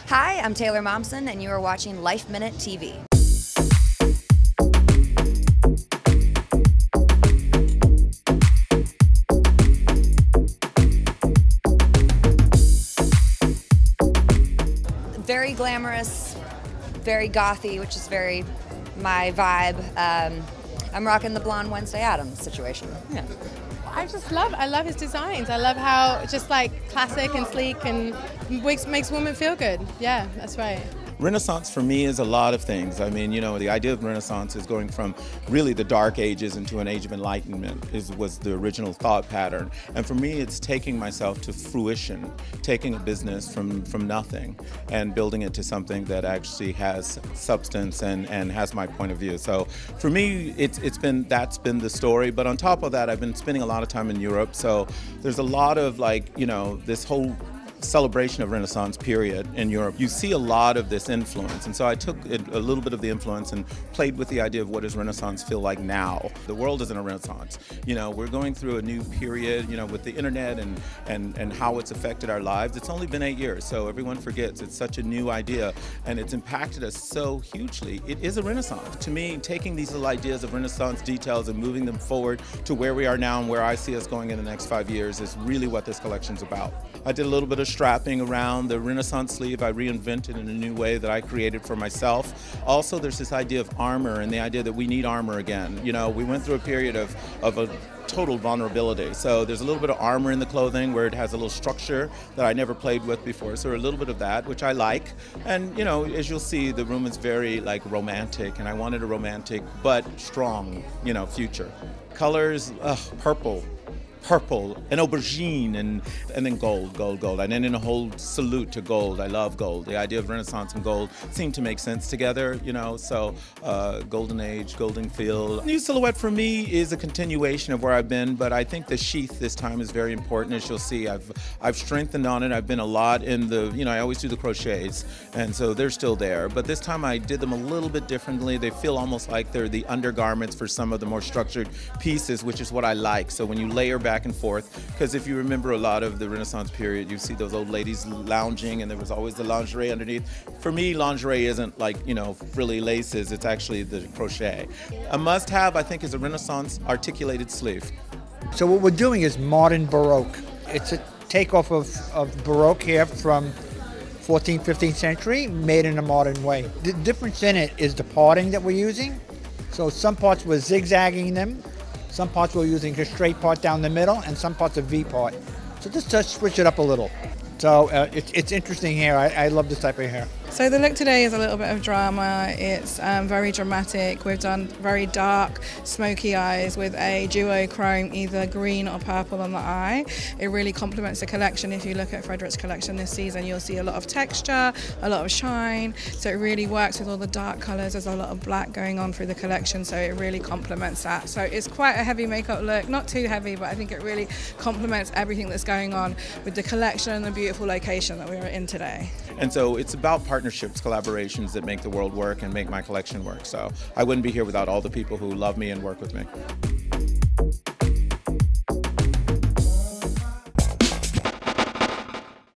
Hi, I'm Taylor Momsen, and you are watching Lifeminute TV. Very glamorous, very gothy, which is very my vibe. I'm rocking the blonde Wednesday Addams situation. Yeah. I love his designs. I love how just like classic and sleek and makes women feel good. Yeah, that's right. Renaissance for me is a lot of things. I mean, you know, the idea of Renaissance is going from really the dark ages into an age of enlightenment was the original thought pattern. And for me, it's taking myself to fruition, taking a business from nothing and building it to something that actually has substance and has my point of view. So for me, that's been the story. But on top of that, I've been spending a lot of time in Europe. So there's a lot of this whole celebration of Renaissance period in Europe. You see a lot of this influence, and so I took a little bit of the influence and played with the idea of what does Renaissance feel like now. The world is in a Renaissance. You know, we're going through a new period, you know, with the internet and how it's affected our lives. It's only been 8 years, so everyone forgets it's such a new idea, and it's impacted us so hugely. It is a Renaissance. To me, taking these little ideas of Renaissance details and moving them forward to where we are now and where I see us going in the next 5 years is really what this collection's about. I did a little bit of strapping around the Renaissance sleeve. I reinvented in a new way that I created for myself. Also, there's this idea of armor and the idea that we need armor again. You know, we went through a period of a total vulnerability. So there's a little bit of armor in the clothing where it has a little structure that I never played with before. So a little bit of that, which I like. And, you know, as you'll see, the room is very romantic, and I wanted a romantic but strong, you know, future. Colors, purple and aubergine and then gold. And then in a whole salute to gold. I love gold. The idea of Renaissance and gold seemed to make sense together, you know, so golden age, golden feel. New silhouette for me is a continuation of where I've been, but I think the sheath this time is very important. As you'll see, I've strengthened on it. I've been a lot in the, you know, I always do the crochets, and so they're still there, but this time I did them a little bit differently. They feel almost like they're the undergarments for some of the more structured pieces, which is what I like. So when you layer back and forth, because if you remember a lot of the Renaissance period, you see those old ladies lounging and there was always the lingerie underneath. For me, lingerie isn't like, you know, frilly laces, it's actually the crochet. A must-have, I think, is a Renaissance articulated sleeve. So what we're doing is modern Baroque. It's a takeoff of Baroque here from 14th, 15th century, made in a modern way. The difference in it is the parting that we're using. So some parts we're zigzagging them, some parts we're using a straight part down the middle, and some parts a V part. So just to switch it up a little. So it's interesting here. I love this type of hair. So the look today is a little bit of drama. It's very dramatic. We've done very dark, smoky eyes with a duochrome, either green or purple on the eye. It really complements the collection. If you look at Frederick's collection this season, you'll see a lot of texture, a lot of shine. So it really works with all the dark colors. There's a lot of black going on through the collection, so it really complements that. So it's quite a heavy makeup look, not too heavy, but I think it really complements everything that's going on with the collection and the beautiful location that we're in today. And so it's about partnerships, collaborations that make the world work and make my collection work. So I wouldn't be here without all the people who love me and work with me.